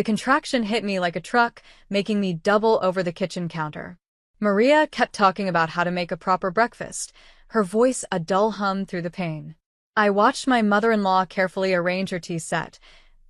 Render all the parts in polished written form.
The contraction hit me like a truck, making me double over the kitchen counter. Maria kept talking about how to make a proper breakfast, her voice a dull hum through the pain. I watched my mother-in-law carefully arrange her tea set,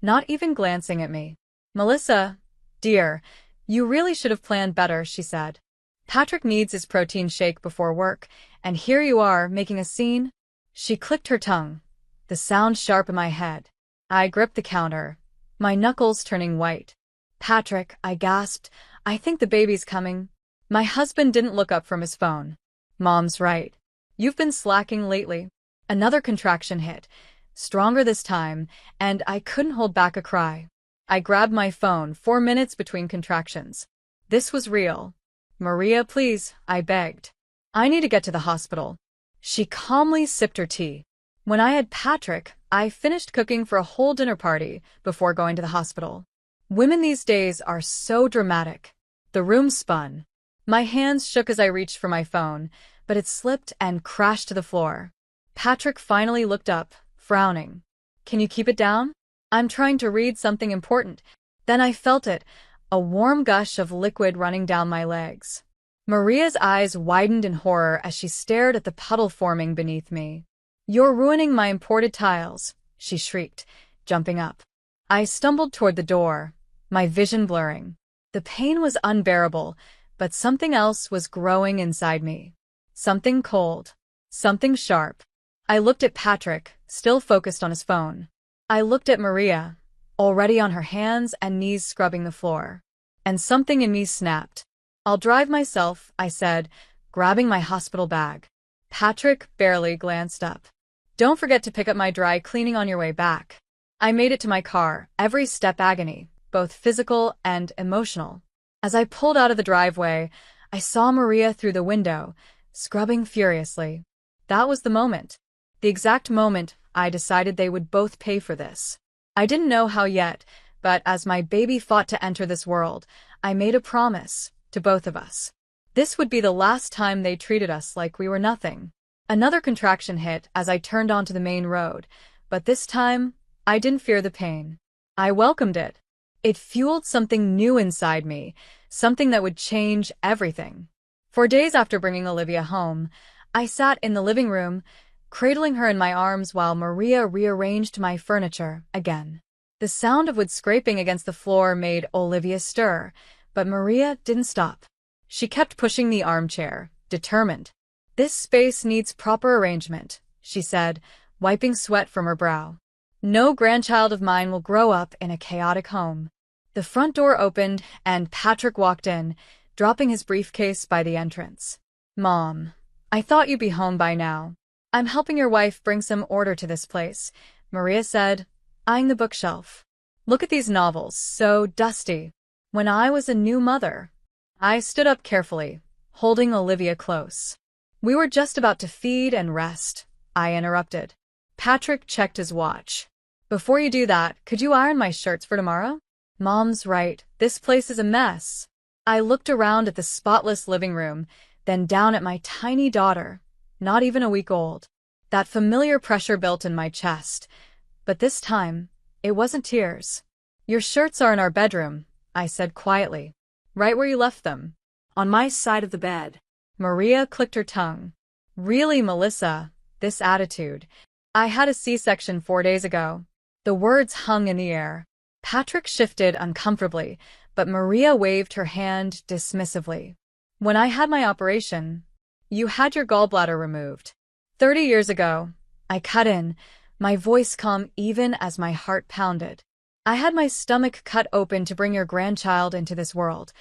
not even glancing at me. "Melissa, dear, you really should have planned better," she said. "Patrick needs his protein shake before work, and here you are, making a scene." She clicked her tongue, the sound sharp in my head. I gripped the counter, my knuckles turning white. "Patrick," I gasped, "I think the baby's coming." My husband didn't look up from his phone. "Mom's right. You've been slacking lately." Another contraction hit, stronger this time, and I couldn't hold back a cry. I grabbed my phone, 4 minutes between contractions. This was real. "Maria, please," I begged. "I need to get to the hospital." She calmly sipped her tea. When I had Patrick, I finished cooking for a whole dinner party before going to the hospital. Women these days are so dramatic. The room spun. My hands shook as I reached for my phone, but it slipped and crashed to the floor. Patrick finally looked up, frowning. "Can you keep it down? I'm trying to read something important." Then I felt it, a warm gush of liquid running down my legs. Maria's eyes widened in horror as she stared at the puddle forming beneath me. "You're ruining my imported tiles," she shrieked, jumping up. I stumbled toward the door, my vision blurring. The pain was unbearable, but something else was growing inside me. Something cold. Something sharp. I looked at Patrick, still focused on his phone. I looked at Maria, already on her hands and knees scrubbing the floor. And something in me snapped. "I'll drive myself," I said, grabbing my hospital bag. Patrick barely glanced up. "Don't forget to pick up my dry cleaning on your way back." I made it to my car, every step agony, both physical and emotional. As I pulled out of the driveway, I saw Maria through the window, scrubbing furiously. That was the moment. The exact moment I decided they would both pay for this. I didn't know how yet, but as my baby fought to enter this world, I made a promise to both of us. This would be the last time they treated us like we were nothing. Another contraction hit as I turned onto the main road, but this time, I didn't fear the pain. I welcomed it. It fueled something new inside me, something that would change everything. For days after bringing Olivia home, I sat in the living room, cradling her in my arms while Maria rearranged my furniture again. The sound of wood scraping against the floor made Olivia stir, but Maria didn't stop. She kept pushing the armchair, determined. "This space needs proper arrangement," she said, wiping sweat from her brow. "No grandchild of mine will grow up in a chaotic home." The front door opened, and Patrick walked in, dropping his briefcase by the entrance. "Mom, I thought you'd be home by now." "I'm helping your wife bring some order to this place," Maria said, eyeing the bookshelf. "Look at these novels, so dusty. When I was a new mother." I stood up carefully, holding Olivia close. "We were just about to feed and rest," I interrupted. Patrick checked his watch. "Before you do that, could you iron my shirts for tomorrow?" "Mom's right, this place is a mess." I looked around at the spotless living room, then down at my tiny daughter, not even a week old. That familiar pressure built in my chest. But this time, it wasn't tears. "Your shirts are in our bedroom," I said quietly. "Right where you left them." "On my side of the bed." Maria clicked her tongue. "Really, Melissa, this attitude. I had a C-section 4 days ago." The words hung in the air. Patrick shifted uncomfortably, but Maria waved her hand dismissively. "When I had my operation, you had your gallbladder removed. 30 years ago." I cut in, my voice calm even as my heart pounded. "I had my stomach cut open to bring your grandchild into this world.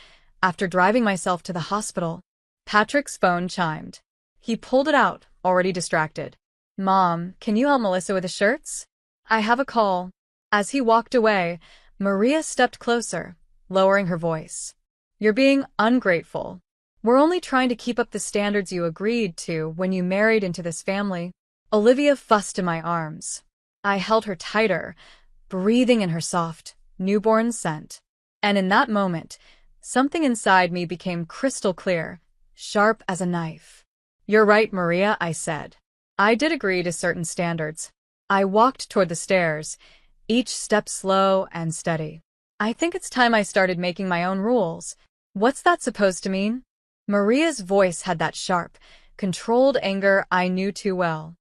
After driving myself to the hospital." Patrick's phone chimed. He pulled it out, already distracted. "Mom, can you help Melissa with the shirts? I have a call." As he walked away, Maria stepped closer, lowering her voice. "You're being ungrateful. We're only trying to keep up the standards you agreed to when you married into this family." Olivia fussed in my arms. I held her tighter, breathing in her soft, newborn scent. And in that moment, something inside me became crystal clear, sharp as a knife. "You're right, Maria," I said. I did agree to certain standards. I walked toward the stairs, each step slow and steady. I think it's time I started making my own rules. What's that supposed to mean? Maria's voice had that sharp, controlled anger I knew too well.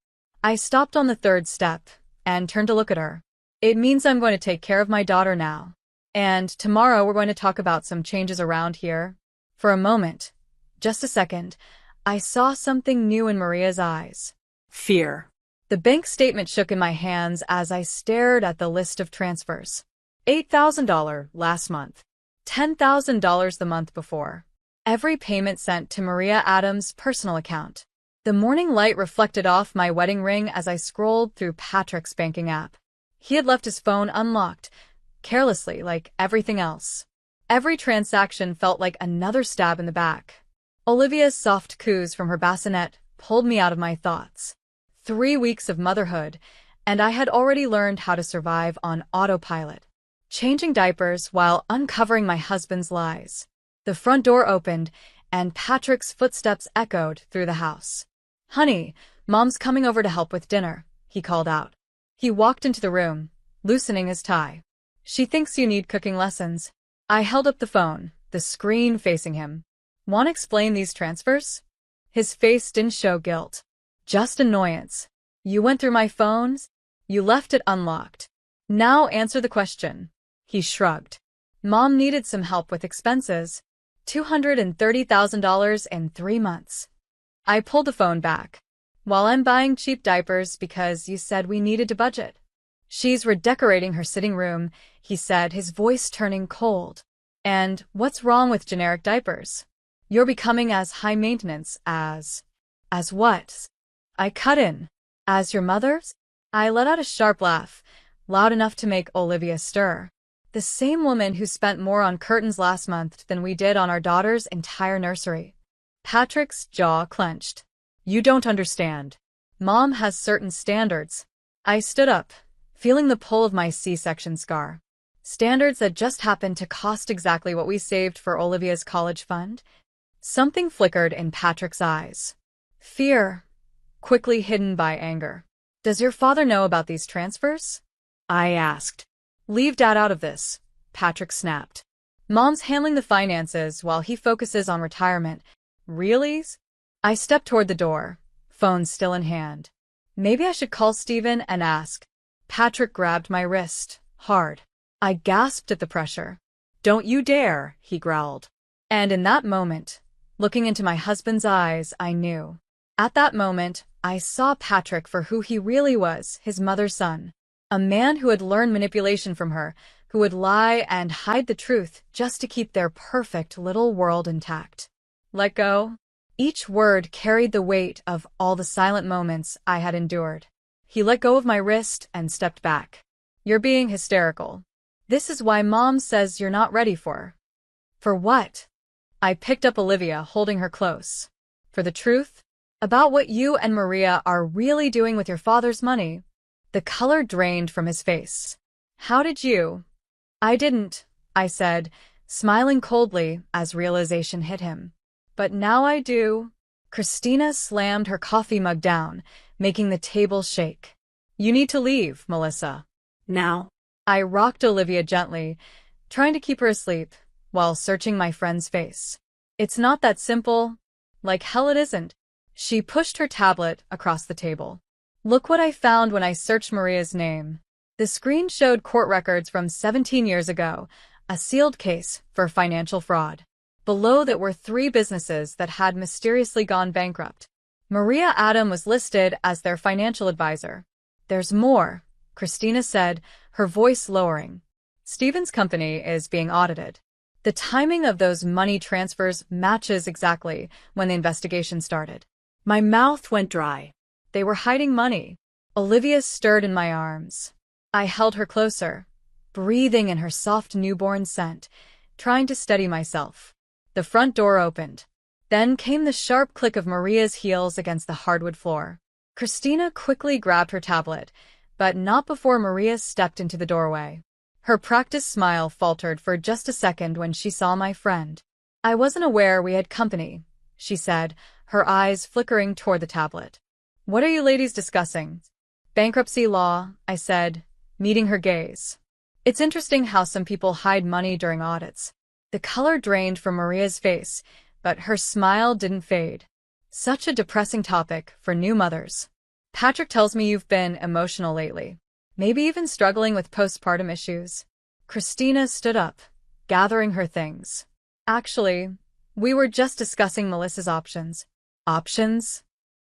I stopped on the third step and turned to look at her. It means I'm going to take care of my daughter now. And tomorrow we're going to talk about some changes around here. For a moment, just a second, I saw something new in Maria's eyes. Fear. The bank statement shook in my hands as I stared at the list of transfers. $8,000 last month. $10,000 the month before. Every payment sent to Maria Adams' personal account. The morning light reflected off my wedding ring as I scrolled through Patrick's banking app. He had left his phone unlocked, carelessly, like everything else. Every transaction felt like another stab in the back. Olivia's soft coos from her bassinet pulled me out of my thoughts. 3 weeks of motherhood, and I had already learned how to survive on autopilot. Changing diapers while uncovering my husband's lies. The front door opened, and Patrick's footsteps echoed through the house. "Honey, Mom's coming over to help with dinner," he called out. He walked into the room, loosening his tie. "She thinks you need cooking lessons." I held up the phone, the screen facing him. "Want to explain these transfers?" His face didn't show guilt. Just annoyance. "You went through my phones? You left it unlocked. Now answer the question." He shrugged. "Mom needed some help with expenses. $230,000 in 3 months. I pulled the phone back. "While I'm buying cheap diapers because you said we needed to budget." "She's redecorating her sitting room," he said, his voice turning cold. "And what's wrong with generic diapers? You're becoming as high maintenance as..." "As what?" I cut in. "As your mother's?" I let out a sharp laugh, loud enough to make Olivia stir. The same woman who spent more on curtains last month than we did on our daughter's entire nursery. Patrick's jaw clenched. "You don't understand. Mom has certain standards." I stood up, feeling the pull of my C-section scar. Standards that just happened to cost exactly what we saved for Olivia's college fund. Something flickered in Patrick's eyes. Fear, quickly hidden by anger. "Does your father know about these transfers?" I asked. "Leave Dad out of this," Patrick snapped. "Mom's handling the finances while he focuses on retirement." "Really?" I stepped toward the door, phone still in hand. "Maybe I should call Steven and ask." Patrick grabbed my wrist, hard. I gasped at the pressure. "Don't you dare," he growled. And in that moment, looking into my husband's eyes, I knew. At that moment, I saw Patrick for who he really was, his mother's son. A man who had learned manipulation from her, who would lie and hide the truth just to keep their perfect little world intact. "Let go." Each word carried the weight of all the silent moments I had endured. He let go of my wrist and stepped back. "You're being hysterical. This is why Mom says you're not ready for." "For what?" I picked up Olivia, holding her close. "For the truth? About what you and Maria are really doing with your father's money." The color drained from his face. "How did you?" "I didn't," I said, smiling coldly as realization hit him. "But now I do." Christina slammed her coffee mug down, making the table shake. "You need to leave, Melissa." Now? I rocked Olivia gently, trying to keep her asleep, while searching my friend's face. "It's not that simple." "Like hell it isn't." She pushed her tablet across the table. "Look what I found when I searched Maria's name." The screen showed court records from 17 years ago, a sealed case for financial fraud. Below that were 3 businesses that had mysteriously gone bankrupt. Maria Adam was listed as their financial advisor. "There's more," Christina said, her voice lowering. "Steven's company is being audited. The timing of those money transfers matches exactly when the investigation started." My mouth went dry. They were hiding money. Olivia stirred in my arms. I held her closer, breathing in her soft newborn scent, trying to steady myself. The front door opened. Then came the sharp click of Maria's heels against the hardwood floor. Christina quickly grabbed her tablet, but not before Maria stepped into the doorway. Her practiced smile faltered for just a second when she saw my friend. "I wasn't aware we had company," she said, her eyes flickering toward the tablet. "What are you ladies discussing?" "Bankruptcy law," I said, meeting her gaze. It's interesting how some people hide money during audits. The color drained from Maria's face, but her smile didn't fade. Such a depressing topic for new mothers. Patrick tells me you've been emotional lately. Maybe even struggling with postpartum issues. Christina stood up, gathering her things. Actually, we were just discussing Melissa's options. Options?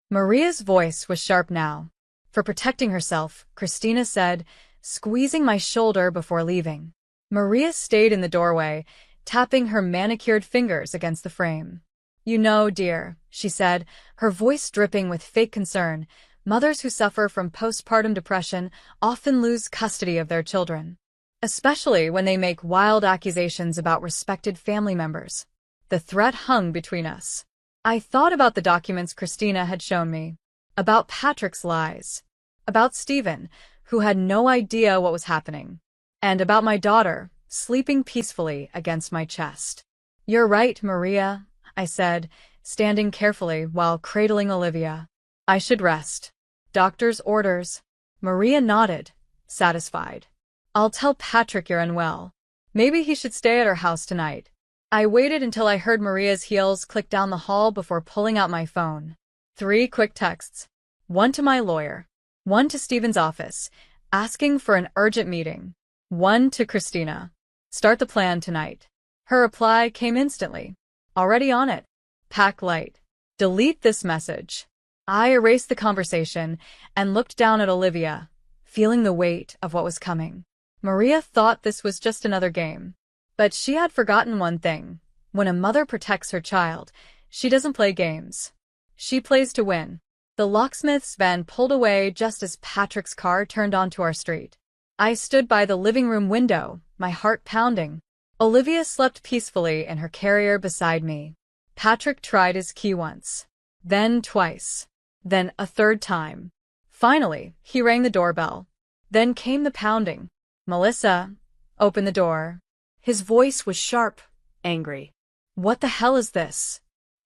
Maria's voice was sharp now. For protecting herself, Christina said, squeezing my shoulder before leaving. Maria stayed in the doorway, tapping her manicured fingers against the frame. You know, dear, she said, her voice dripping with fake concern, mothers who suffer from postpartum depression often lose custody of their children, especially when they make wild accusations about respected family members. The threat hung between us. I thought about the documents Christina had shown me, about Patrick's lies, about Stephen, who had no idea what was happening, and about my daughter, sleeping peacefully against my chest. You're right, Maria, I said, standing carefully while cradling Olivia. I should rest. Doctor's orders. Maria nodded, satisfied. I'll tell Patrick you're unwell. Maybe he should stay at our house tonight. I waited until I heard Maria's heels click down the hall before pulling out my phone. 3 quick texts. One to my lawyer. One to Stephen's office, asking for an urgent meeting. One to Christina. Start the plan tonight. Her reply came instantly. Already on it. Pack light. Delete this message. I erased the conversation and looked down at Olivia, feeling the weight of what was coming. Maria thought this was just another game. But she had forgotten one thing. When a mother protects her child, she doesn't play games. She plays to win. The locksmith's van pulled away just as Patrick's car turned onto our street. I stood by the living room window, my heart pounding. Olivia slept peacefully in her carrier beside me. Patrick tried his key once, then twice, then a third time. Finally, he rang the doorbell. Then came the pounding. Melissa, open the door. His voice was sharp, angry. What the hell is this?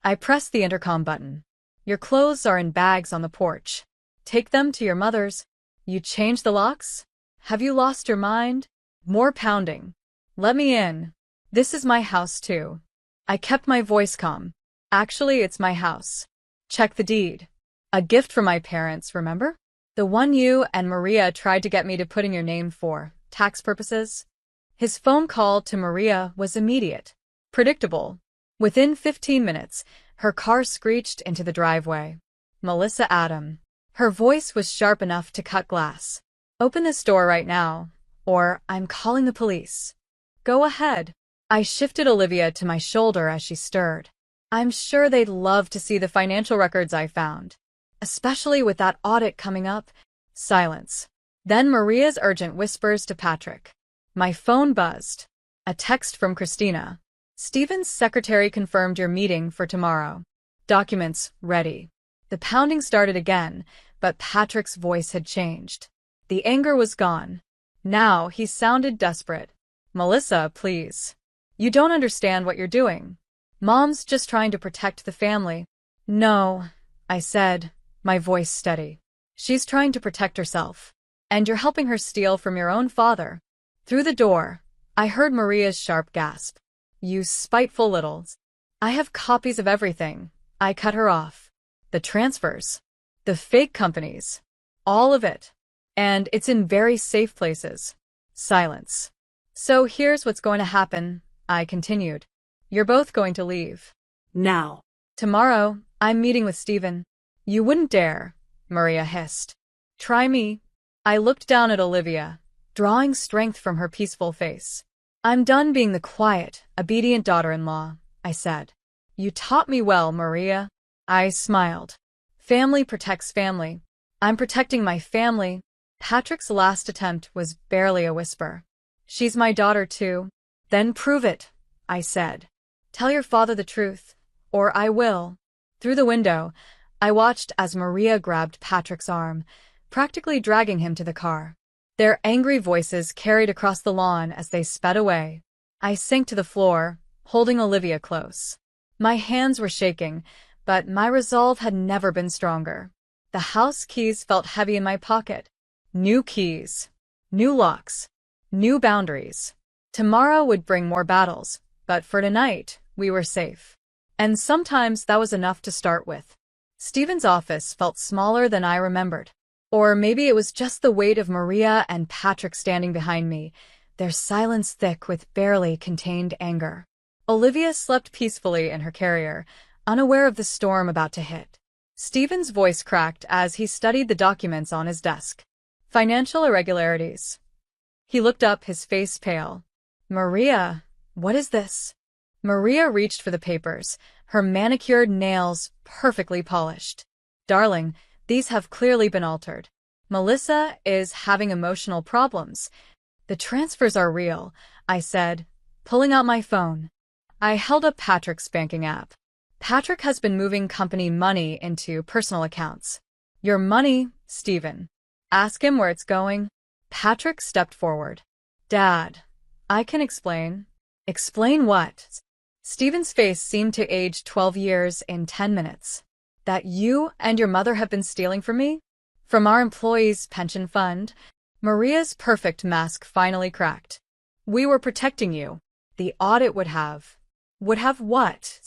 I pressed the intercom button. Your clothes are in bags on the porch. Take them to your mother's. You changed the locks? Have you lost your mind? More pounding. Let me in. This is my house too. I kept my voice calm. Actually, it's my house. Check the deed. A gift from my parents, remember? The one you and Maria tried to get me to put in your name for tax purposes. His phone call to Maria was immediate. Predictable. Within 15 minutes, her car screeched into the driveway. Melissa Adam. Her voice was sharp enough to cut glass. Open this door right now, or I'm calling the police. Go ahead. I shifted Olivia to my shoulder as she stirred. I'm sure they'd love to see the financial records I found, especially with that audit coming up. Silence. Then Maria's urgent whispers to Patrick. My phone buzzed. A text from Christina. Stephen's secretary confirmed your meeting for tomorrow. Documents ready. The pounding started again, but Patrick's voice had changed. The anger was gone. Now he sounded desperate. Melissa, please. You don't understand what you're doing. Mom's just trying to protect the family. No, I said, my voice steady. She's trying to protect herself. And you're helping her steal from your own father. Through the door, I heard Maria's sharp gasp. You spiteful littles. I have copies of everything. I cut her off. The transfers. The fake companies. All of it. And it's in very safe places. Silence. So here's what's going to happen, I continued. You're both going to leave. Now. Tomorrow, I'm meeting with Stephen. You wouldn't dare, Maria hissed. Try me. I looked down at Olivia, drawing strength from her peaceful face. I'm done being the quiet, obedient daughter-in-law, I said. You taught me well, Maria. I smiled. Family protects family. I'm protecting my family. Patrick's last attempt was barely a whisper. She's my daughter too. Then prove it, I said. Tell your father the truth, or I will. Through the window, I watched as Maria grabbed Patrick's arm, practically dragging him to the car. Their angry voices carried across the lawn as they sped away. I sank to the floor, holding Olivia close. My hands were shaking, but my resolve had never been stronger. The house keys felt heavy in my pocket. New keys. New locks. New boundaries. Tomorrow would bring more battles, but for tonight, we were safe. And sometimes that was enough to start with. Stephen's office felt smaller than I remembered. Or maybe it was just the weight of Maria and Patrick standing behind me, their silence thick with barely contained anger. Olivia slept peacefully in her carrier, unaware of the storm about to hit. Stephen's voice cracked as he studied the documents on his desk. Financial irregularities. He looked up, his face pale. Maria, what is this? Maria reached for the papers, her manicured nails perfectly polished. Darling, these have clearly been altered. Melissa is having emotional problems. The transfers are real, I said, pulling out my phone. I held up Patrick's banking app. Patrick has been moving company money into personal accounts. Your money, Stephen. Ask him where it's going. Patrick stepped forward. Dad, I can explain. Explain what? Stephen's face seemed to age 12 years in 10 minutes. That you and your mother have been stealing from me? From our employees' pension fund? Maria's perfect mask finally cracked. We were protecting you. The audit would have. Would have what?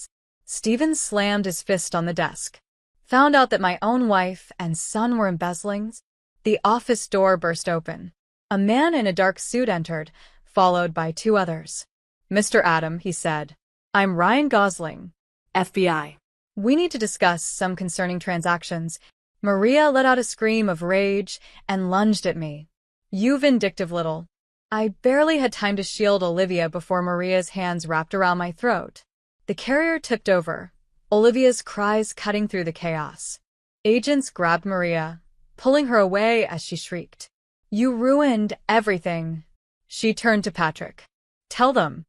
Stephen slammed his fist on the desk. Found out that my own wife and son were embezzling? The office door burst open. A man in a dark suit entered, followed by two others. Mr. Adam, he said. I'm Ryan Gosling, FBI. We need to discuss some concerning transactions. Maria let out a scream of rage and lunged at me. You vindictive little. I barely had time to shield Olivia before Maria's hands wrapped around my throat. The carrier tipped over, Olivia's cries cutting through the chaos. Agents grabbed Maria, pulling her away as she shrieked. You ruined everything. She turned to Patrick. Tell them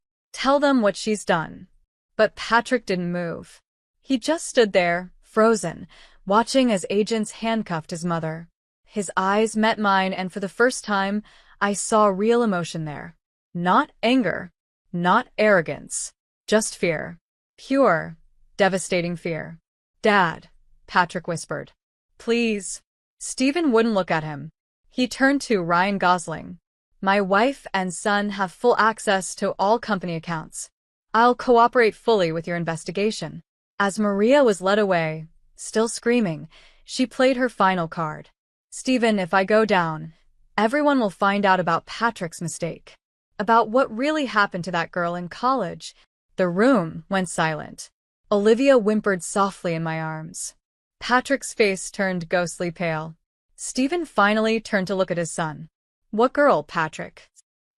what she's done. But Patrick didn't move. He just stood there, frozen, watching as agents handcuffed his mother. His eyes met mine, and for the first time, I saw real emotion there. Not anger, not arrogance, just fear. Pure, devastating fear. Dad, Patrick whispered. Please. Stephen wouldn't look at him. He turned to Ryan Gosling. My wife and son have full access to all company accounts. I'll cooperate fully with your investigation. As Maria was led away, still screaming, she played her final card. Stephen, if I go down, everyone will find out about Patrick's mistake. About what really happened to that girl in college. The room went silent. Olivia whimpered softly in my arms. Patrick's face turned ghostly pale. Stephen finally turned to look at his son. What girl, Patrick?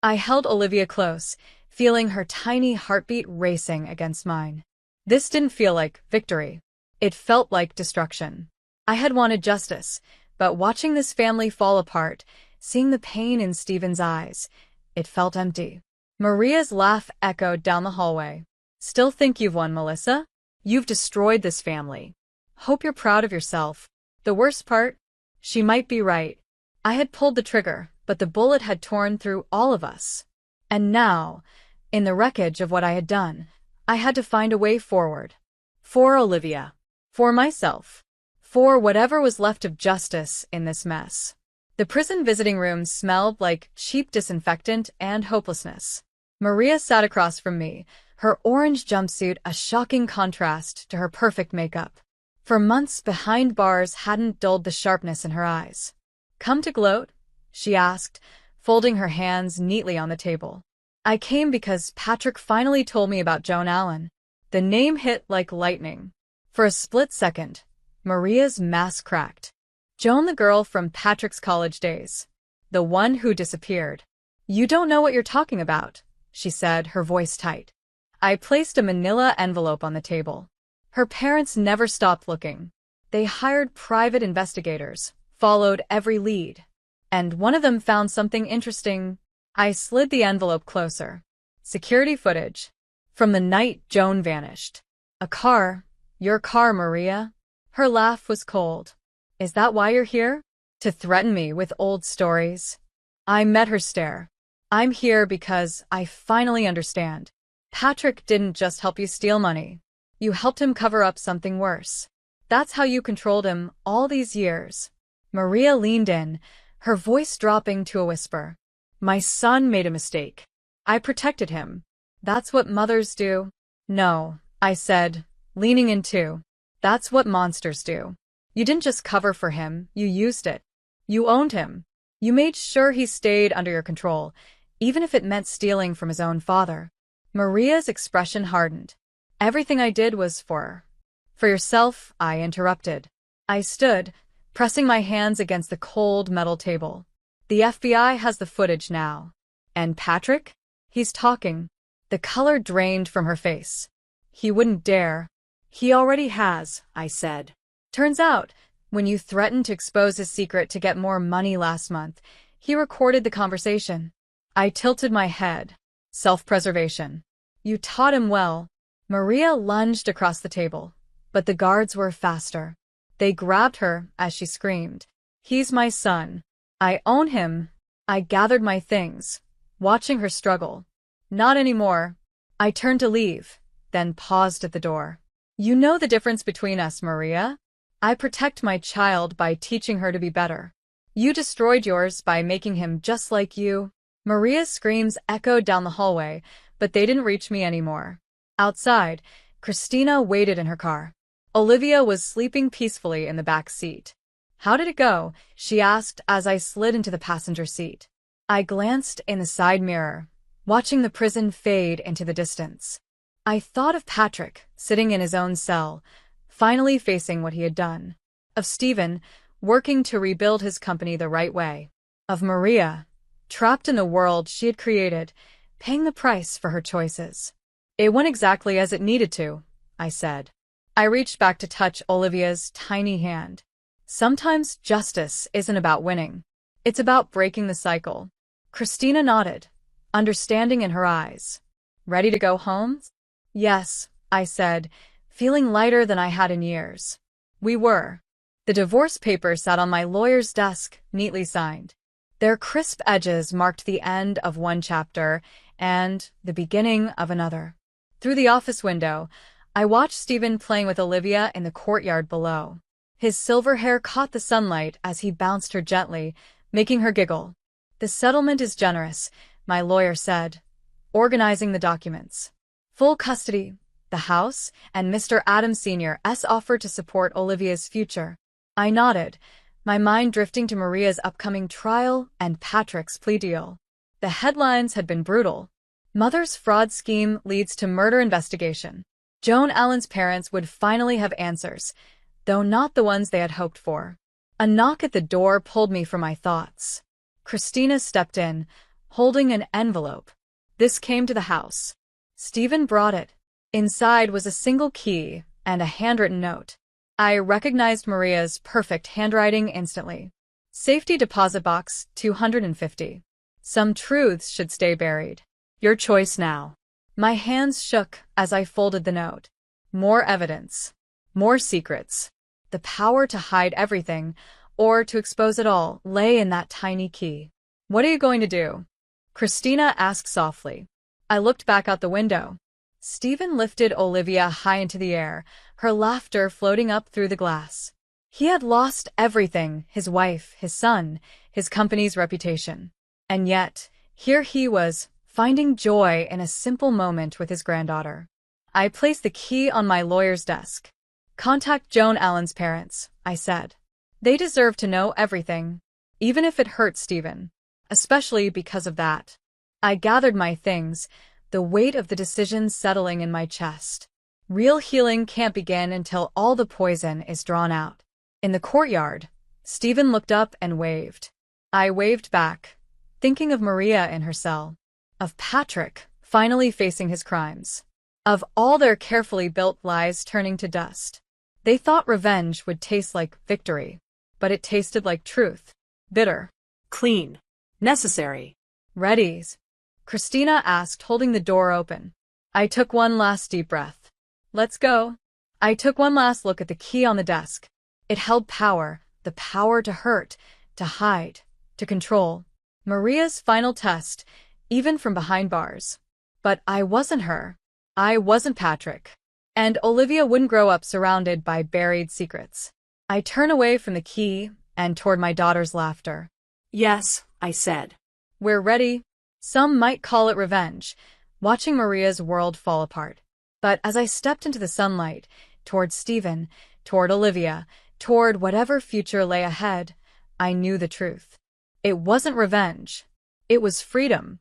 I held Olivia close, feeling her tiny heartbeat racing against mine. This didn't feel like victory. It felt like destruction. I had wanted justice, but watching this family fall apart, seeing the pain in Stephen's eyes, it felt empty. Maria's laugh echoed down the hallway. Still think you've won, Melissa? You've destroyed this family. Hope you're proud of yourself. The worst part? She might be right. I had pulled the trigger, but the bullet had torn through all of us. And now, in the wreckage of what I had done, I had to find a way forward. For Olivia. For myself. For whatever was left of justice in this mess. The prison visiting room smelled like cheap disinfectant and hopelessness. Maria sat across from me, her orange jumpsuit a shocking contrast to her perfect makeup. For months behind bars hadn't dulled the sharpness in her eyes. Come to gloat? She asked, folding her hands neatly on the table. I came because Patrick finally told me about Joan Allen. The name hit like lightning. For a split second, Maria's mask cracked. Joan, the girl from Patrick's college days. The one who disappeared. You don't know what you're talking about, she said, her voice tight. I placed a manila envelope on the table. Her parents never stopped looking. They hired private investigators, followed every lead. And one of them found something interesting. I slid the envelope closer. Security footage. From the night Joan vanished. A car. Your car, Maria. Her laugh was cold. Is that why you're here? To threaten me with old stories? I met her stare. I'm here because I finally understand. Patrick didn't just help you steal money. You helped him cover up something worse. That's how you controlled him all these years. Maria leaned in, her voice dropping to a whisper. My son made a mistake. I protected him. That's what mothers do. No, I said, leaning in too. That's what monsters do. You didn't just cover for him, you used it. You owned him. You made sure he stayed under your control, even if it meant stealing from his own father. Maria's expression hardened. Everything I did was for her. For yourself, I interrupted. I stood, pressing my hands against the cold metal table. The FBI has the footage now. And Patrick? He's talking. The color drained from her face. He wouldn't dare. He already has, I said. Turns out, when you threatened to expose his secret to get more money last month, he recorded the conversation. I tilted my head. Self-preservation. You taught him well. Maria lunged across the table, but the guards were faster. They grabbed her as she screamed. He's my son. I own him. I gathered my things, watching her struggle. Not anymore. I turned to leave, then paused at the door. You know the difference between us, Maria? I protect my child by teaching her to be better. You destroyed yours by making him just like you. Maria's screams echoed down the hallway, but they didn't reach me anymore. Outside, Christina waited in her car. Olivia was sleeping peacefully in the back seat. How did it go? She asked as I slid into the passenger seat. I glanced in the side mirror, watching the prison fade into the distance. I thought of Patrick, sitting in his own cell, finally facing what he had done. Of Stephen, working to rebuild his company the right way. Of Maria, trapped in the world she had created, paying the price for her choices. It went exactly as it needed to, I said. I reached back to touch Olivia's tiny hand. Sometimes justice isn't about winning. It's about breaking the cycle. Christina nodded, understanding in her eyes. Ready to go home? Yes, I said, feeling lighter than I had in years. We were. The divorce papers sat on my lawyer's desk, neatly signed. Their crisp edges marked the end of one chapter and the beginning of another. Through the office window, I watched Stephen playing with Olivia in the courtyard below. His silver hair caught the sunlight as he bounced her gently, making her giggle. The settlement is generous, my lawyer said, organizing the documents. Full custody, the house, and Mr. Adams Sr.'s offer to support Olivia's future. I nodded, my mind drifting to Maria's upcoming trial and Patrick's plea deal. The headlines had been brutal. Mother's fraud scheme leads to murder investigation. Joan Allen's parents would finally have answers, though not the ones they had hoped for. A knock at the door pulled me from my thoughts. Christina stepped in, holding an envelope. This came to the house. Stephen brought it. Inside was a single key and a handwritten note. I recognized Maria's perfect handwriting instantly. Safety deposit box 250. Some truths should stay buried. Your choice now. My hands shook as I folded the note. More evidence. More secrets. The power to hide everything, or to expose it all, lay in that tiny key. What are you going to do? Christina asked softly. I looked back out the window. Stephen lifted Olivia high into the air, her laughter floating up through the glass. He had lost everything, his wife, his son, his company's reputation. And yet, here he was, finding joy in a simple moment with his granddaughter. I placed the key on my lawyer's desk. Contact Joan Allen's parents, I said. They deserve to know everything, even if it hurts Stephen, especially because of that. I gathered my things, the weight of the decision settling in my chest. Real healing can't begin until all the poison is drawn out. In the courtyard, Stephen looked up and waved. I waved back, thinking of Maria in her cell, of Patrick finally facing his crimes, of all their carefully built lies turning to dust. They thought revenge would taste like victory, but it tasted like truth. Bitter. Clean. Necessary. Ready? Christina asked, holding the door open. I took one last deep breath. Let's go. I took one last look at the key on the desk. It held power, the power to hurt, to hide, to control. Maria's final test, even from behind bars. But I wasn't her. I wasn't Patrick. And Olivia wouldn't grow up surrounded by buried secrets. I turned away from the key and toward my daughter's laughter. Yes, I said. We're ready. Some might call it revenge, watching Maria's world fall apart. But as I stepped into the sunlight, toward Stephen, toward Olivia, toward whatever future lay ahead, I knew the truth. It wasn't revenge. It was freedom.